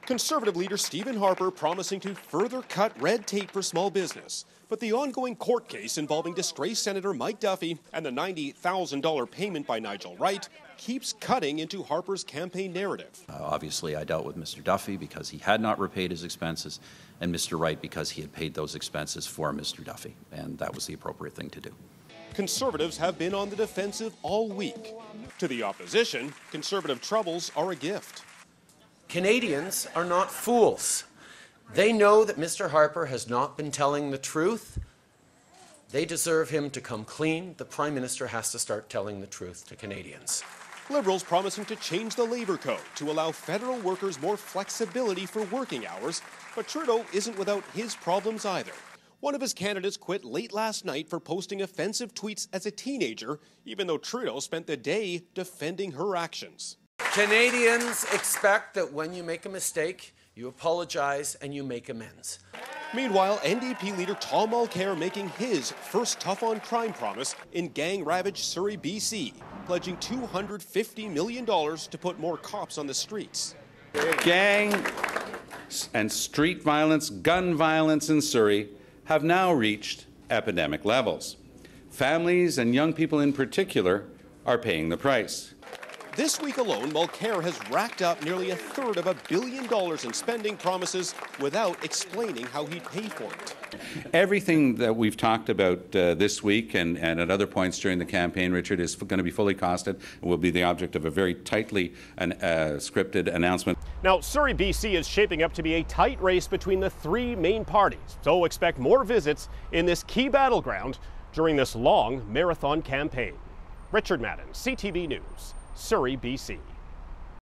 Conservative leader Stephen Harper promising to further cut red tape for small business. But the ongoing court case involving disgraced Senator Mike Duffy and the $90,000 payment by Nigel Wright keeps cutting into Harper's campaign narrative. Obviously, I dealt with Mr. Duffy because he had not repaid his expenses, and Mr. Wright because he had paid those expenses for Mr. Duffy, and that was the appropriate thing to do. Conservatives have been on the defensive all week. To the opposition, Conservative troubles are a gift. Canadians are not fools. They know that Mr. Harper has not been telling the truth. They deserve him to come clean. The Prime Minister has to start telling the truth to Canadians. Liberals promising to change the Labour Code to allow federal workers more flexibility for working hours, but Trudeau isn't without his problems either. One of his candidates quit late last night for posting offensive tweets as a teenager, even though Trudeau spent the day defending her actions. Canadians expect that when you make a mistake, you apologize and you make amends. Meanwhile, NDP leader Tom Mulcair making his first tough-on-crime promise in gang-ravaged Surrey, BC, pledging $250 million to put more cops on the streets. Gang and street violence, gun violence in Surrey have now reached epidemic levels. Families and young people in particular are paying the price. This week alone, Mulcair has racked up nearly a third of $1 billion in spending promises without explaining how he'd pay for it. Everything that we've talked about this week and at other points during the campaign, Richard, is going to be fully costed and will be the object of a very tightly scripted announcement. Now, Surrey, BC is shaping up to be a tight race between the three main parties, so expect more visits in this key battleground during this long marathon campaign. Richard Madan, CTV News, Surrey, BC.